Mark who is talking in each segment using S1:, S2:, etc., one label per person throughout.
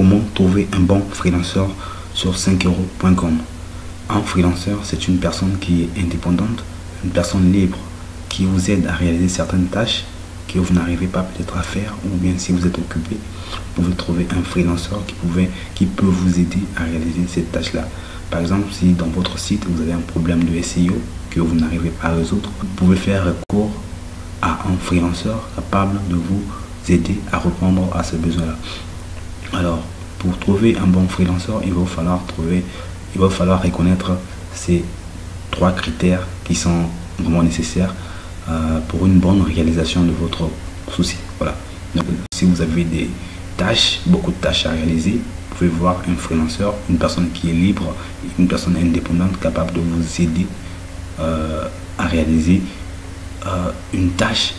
S1: comment trouver un bon freelanceur sur 5euros.com. Un freelanceur, c'est une personne qui est indépendante, une personne libre, qui vous aide à réaliser certaines tâches que vous n'arrivez pas peut-être à faire, ou bien si vous êtes occupé, vous pouvez trouver un freelanceur qui peut vous aider à réaliser cette tâche-là. Par exemple, si dans votre site, vous avez un problème de SEO que vous n'arrivez pas à résoudre, vous pouvez faire recours à un freelanceur capable de vous aider à répondre à ce besoin-là. Alors, pour trouver un bon freelanceur, il va falloir reconnaître ces 3 critères qui sont vraiment nécessaires pour une bonne réalisation de votre souci. Voilà. Donc, si vous avez des tâches, beaucoup de tâches à réaliser, vous pouvez voir un freelanceur, une personne qui est libre, une personne indépendante capable de vous aider à réaliser une tâche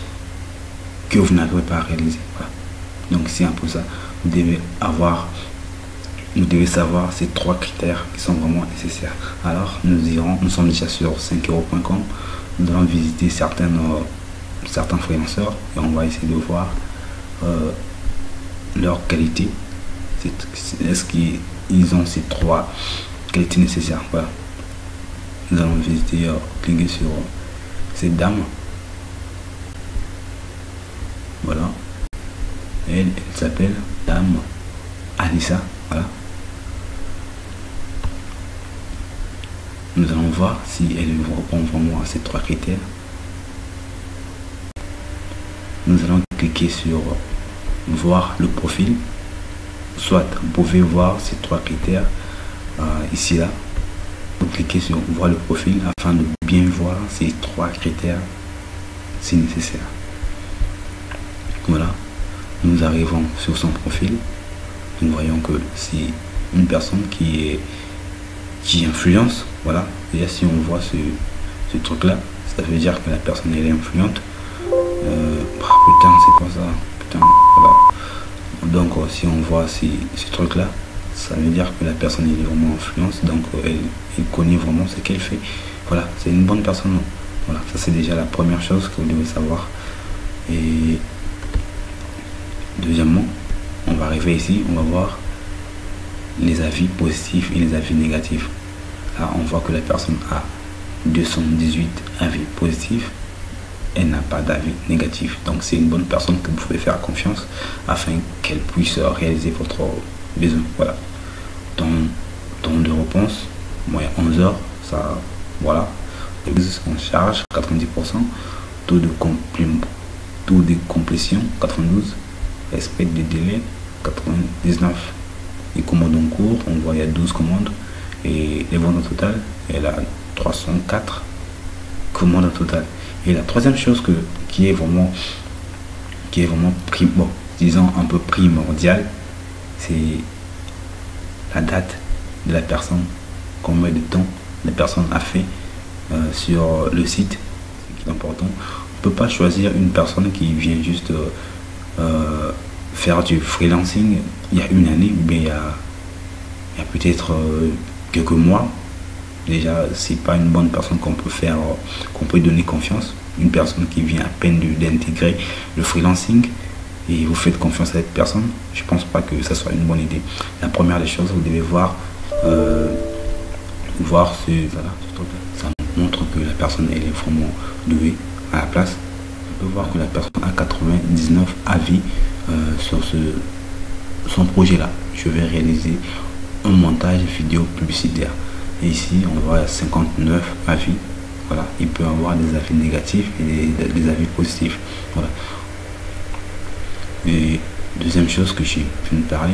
S1: que vous n'arrivez pas à réaliser. Voilà. Donc c'est un peu ça. Vous devez savoir ces 3 critères qui sont vraiment nécessaires. Alors nous sommes déjà sur 5euros.com. Nous allons visiter certains freelanceurs et on va essayer de voir leur qualité. Est-ce qu'ils ont ces 3 qualités nécessaires. Voilà. Nous allons visiter, cliquer sur cette dame. Voilà. Elle s'appelle Dame Alissa. Voilà. Nous allons voir si elle répond vraiment à ces 3 critères. Nous allons cliquer sur voir le profil. Soit vous pouvez voir ces 3 critères ici là. Vous cliquez sur voir le profil afin de bien voir ces 3 critères si nécessaire. Voilà. Nous arrivons sur son profil. Nous voyons que c'est une personne qui influence. Voilà. Déjà si on voit ce truc là, ça veut dire que la personne elle est influente. Putain, c'est quoi ça? Putain, voilà. Donc si on voit ce truc là, ça veut dire que la personne elle est vraiment influente. Donc elle connaît vraiment ce qu'elle fait. Voilà, c'est une bonne personne. Voilà, ça c'est déjà la première chose que vous devez savoir. Et deuxièmement, on va arriver ici, on va voir les avis positifs et les avis négatifs. Là, on voit que la personne a 218 avis positifs, elle n'a pas d'avis négatif. Donc, c'est une bonne personne que vous pouvez faire confiance afin qu'elle puisse réaliser votre besoin. Voilà. Temps de réponse, moyen 11 heures, ça, voilà. On charge 90%, taux de complétion 92%. Respect des délais 99. Les commandes en cours, on voit il y a 12 commandes et les ventes au total, elle a 304 commandes au total. Et la troisième chose qui est vraiment disons un peu primordial, c'est la date de la personne, combien de temps la personne a fait sur le site. C'est important. On peut pas choisir une personne qui vient juste faire du freelancing il y a une année ou bien il y a peut-être quelques mois. Déjà, c'est pas une bonne personne qu'on peut donner confiance. Une personne qui vient à peine d'intégrer le freelancing et vous faites confiance à cette personne, je pense pas que ça soit une bonne idée. La première des choses, vous devez voir voilà, ça montre que la personne elle est vraiment douée à la place. On peut voir que la personne a 99 avis sur son projet là. Je vais réaliser un montage vidéo publicitaire et ici on voit 59 avis. Voilà, il peut avoir des avis négatifs et des avis positifs. Voilà. Et deuxième chose que j'ai pu me parler,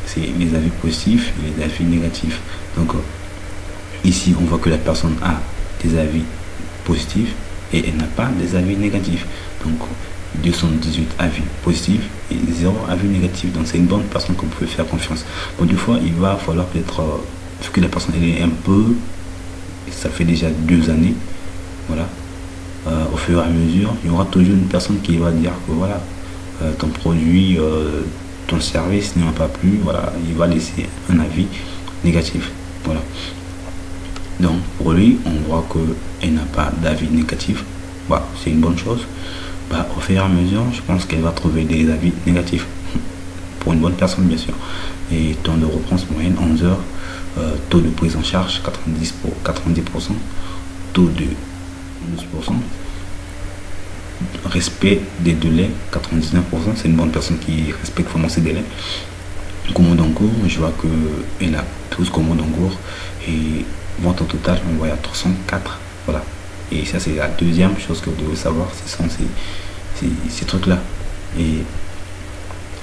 S1: c'est les avis positifs et les avis négatifs. Donc ici on voit que la personne a des avis positifs et elle n'a pas des avis négatifs. Donc 218 avis positifs et 0 avis négatifs. Donc c'est une bonne personne que vous pouvez faire confiance. Bon, des fois il va falloir peut-être vu que la personne elle est un peu, ça fait déjà 2 années, voilà, au fur et à mesure il y aura toujours une personne qui va dire que voilà, ton produit, ton service ne m'a pas plu. Voilà, il va laisser un avis négatif. Voilà. Donc pour lui on voit que elle n'a pas d'avis négatif. Bah, c'est une bonne chose. Bah, au fur et à mesure je pense qu'elle va trouver des avis négatifs. pour une bonne personne bien sûr. Et temps de réponse moyenne 11 heures, taux de prise en charge 90%, taux de 12%, respect des délais 99%, c'est une bonne personne qui respecte vraiment ses délais. Commande en cours, je vois qu'elle a 12 commandes en cours et vente au total, on voit à 304. Voilà. Et ça, c'est la deuxième chose que vous devez savoir, ce sont ces trucs-là. Et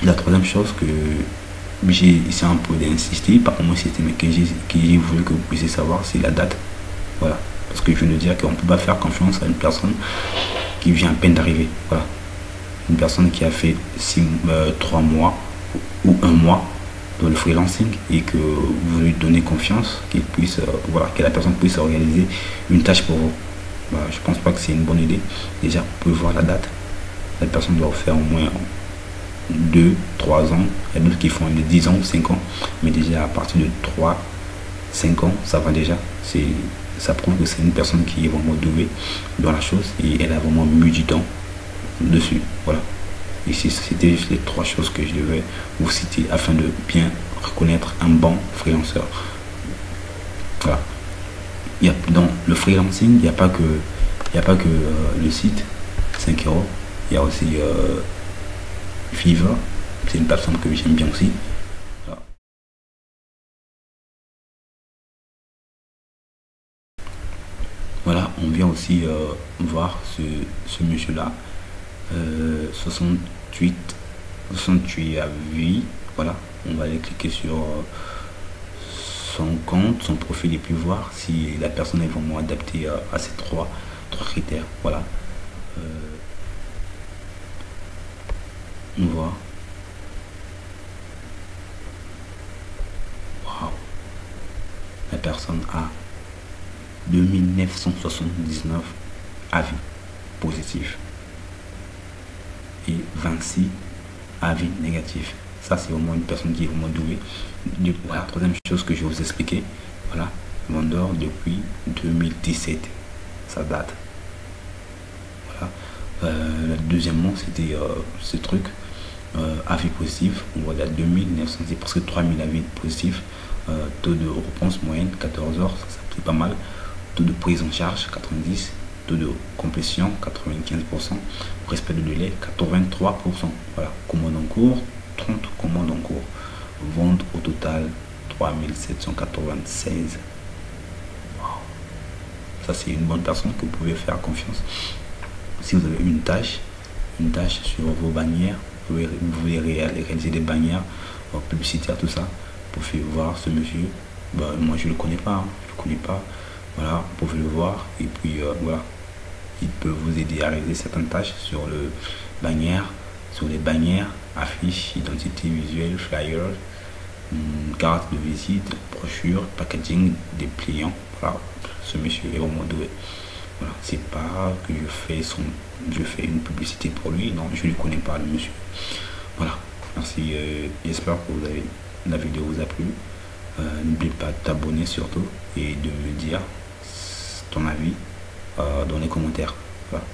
S1: la troisième chose que j'ai essayé un peu d'insister, par contre, c'était mais que j'ai voulu que vous puissiez savoir, c'est la date. Voilà. Parce que je veux dire qu'on ne peut pas faire confiance à une personne qui vient à peine d'arriver. Voilà. Une personne qui a fait 3 mois ou 1 mois dans le freelancing et que vous lui donnez confiance, qu'il puisse, voilà, que la personne puisse organiser une tâche pour vous. Bah, je pense pas que c'est une bonne idée. Déjà, vous pouvez voir la date. La personne doit faire au moins 2, 3 ans. Il y a d'autres qui font 10 ans, 5 ans. Mais déjà, à partir de 3, 5 ans, ça va déjà. Ça prouve que c'est une personne qui est vraiment douée dans la chose et elle a vraiment mis du temps dessus. Voilà. Et c'était juste les 3 choses que je devais vous citer afin de bien reconnaître un bon freelanceur. Voilà. Dans le freelancing, il n'y a pas que, le site 5 euros. Il y a aussi Fiverr. C'est une plateforme que j'aime bien aussi. Voilà, voilà, on vient aussi voir ce monsieur-là. 68 avis. Voilà, on va aller cliquer sur son compte, son profil et puis voir si la personne est vraiment adaptée à ces trois critères. Voilà. On voit. Waouh. La personne a 2979 avis positifs et 26 avis négatifs. Ça, c'est vraiment une personne qui est vraiment douée. Voilà, troisième chose que je vais vous expliquer. Voilà, vendeur depuis 2017. Ça date. Voilà. Deuxièmement, c'était ce truc. Avis positif. On voit là 2900, c'est presque 3000 avis positifs. Taux de réponse moyenne 14 heures, ça c'est pas mal. Taux de prise en charge 90. Taux de complétion 95%, respect de délai 83%. Voilà, commande en cours 30 commandes en cours, vente au total 3796. Wow. Ça c'est une bonne personne que vous pouvez faire confiance. Si vous avez une tâche sur vos bannières, vous voulez réaliser des bannières publicitaires, tout ça, vous pouvez voir ce monsieur. Bah, moi je le connais pas, voilà, vous pouvez le voir et puis voilà, il peut vous aider à réaliser certaines tâches sur le bannière, sur les bannières, affiches, identité visuelle, flyers, carte de visite, brochure, packaging, des pliants. Voilà, ce monsieur est vraiment doué. Voilà, c'est pas que je fais une publicité pour lui, non, je ne connais pas le monsieur. Voilà, merci, j'espère que la vidéo vous a plu. N'oublie pas de t'abonner surtout et de me dire ton avis dans les commentaires. Voilà.